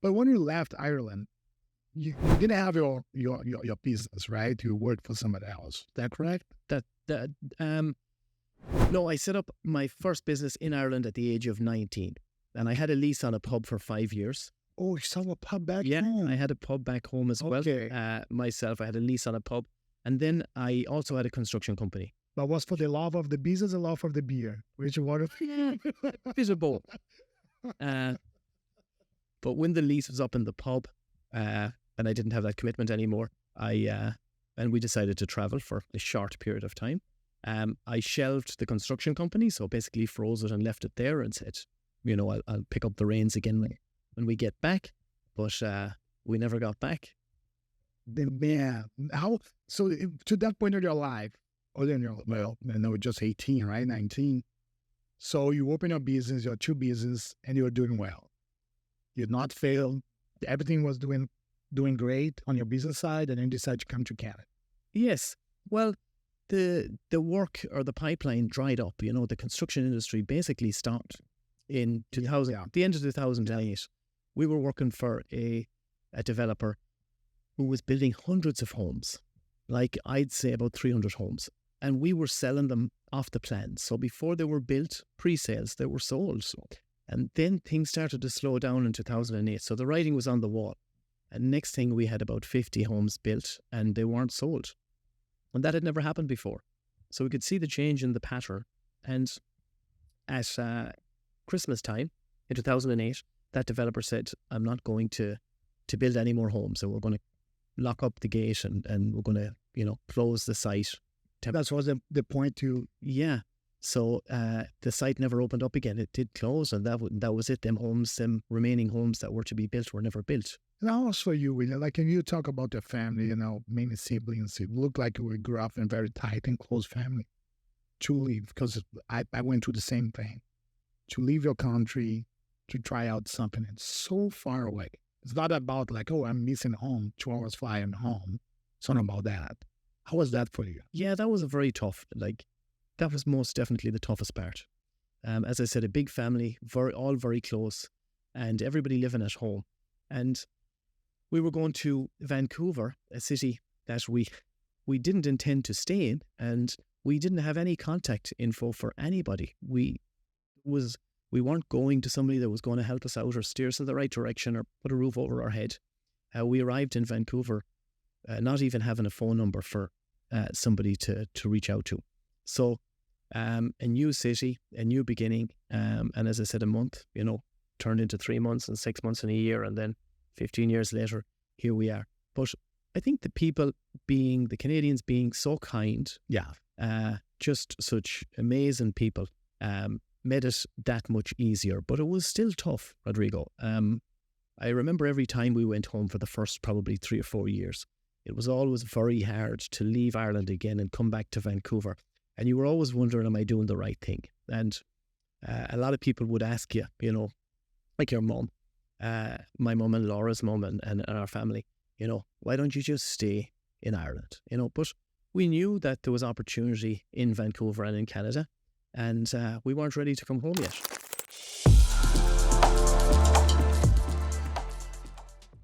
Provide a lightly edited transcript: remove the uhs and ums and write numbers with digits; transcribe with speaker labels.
Speaker 1: But when you left Ireland, you didn't have your business, right? You worked for somebody else. Is that correct?
Speaker 2: No, I set up my first business in Ireland at the age of 19. And I had a lease on a pub for 5 years.
Speaker 1: Oh, you saw a pub back
Speaker 2: Yeah,
Speaker 1: home.
Speaker 2: I had a pub back home as well. Myself, I had a lease on a pub. And then I also had a construction company.
Speaker 1: But was for the love of the business or love of the beer? Which one?
Speaker 2: Yeah, a bit of both. But when the lease was up in the pub, and I didn't have that commitment anymore, and we decided to travel for a short period of time. I shelved the construction company, so basically froze it and left it there and said, I'll pick up the reins again when we get back. But we never got back.
Speaker 1: Man, so to that point of your life, just 18, right? 19. So you open your business, your two business, and you're doing well. You're not failed. Everything was doing great on your business side, and then you decide to come to Canada.
Speaker 2: Yes. Well, the work or the pipeline dried up. The construction industry basically stopped in 2000.
Speaker 1: Yeah.
Speaker 2: At the end of 2008, we were working for a developer who was building hundreds of homes, like I'd say about 300 homes. And we were selling them off the plan. So before they were built, pre-sales, they were sold. And then things started to slow down in 2008. So the writing was on the wall. And next thing, we had about 50 homes built and they weren't sold. And that had never happened before. So we could see the change in the pattern. And at Christmas time in 2008, that developer said, I'm not going to build any more homes. So we're going to lock up the gate and we're going to, close the site.
Speaker 1: That was the point to...
Speaker 2: Yeah. So the site never opened up again. It did close, and that was it. Them remaining homes that were to be built were never built.
Speaker 1: And also for you, William, like, can you talk about your family, many siblings? It looked like you grew up in a very tight and close family. To leave, because I went through the same thing. To leave your country, to try out something that's so far away. It's not about like, oh, I'm missing home, 2 hours flying home. It's not about that. How was that for you?
Speaker 2: Yeah, that was a very tough, that was most definitely the toughest part. As I said, a big family, all very close, and everybody living at home. And we were going to Vancouver, a city that we didn't intend to stay in, and we didn't have any contact info for anybody. We weren't going to somebody that was going to help us out or steer us in the right direction or put a roof over our head. We arrived in Vancouver, not even having a phone number for somebody to reach out to. So a new city, a new beginning, and as I said, a month, turned into 3 months and 6 months and a year, and then 15 years later, here we are. But I think the Canadians being so kind, just such amazing people, made it that much easier. But it was still tough, Rodrigo. I remember every time we went home for the first probably 3 or 4 years, it was always very hard to leave Ireland again and come back to Vancouver. And you were always wondering, am I doing the right thing? And a lot of people would ask you, like your mum, my mum and Laura's mum and our family, why don't you just stay in Ireland? But we knew that there was opportunity in Vancouver and in Canada, and we weren't ready to come home yet.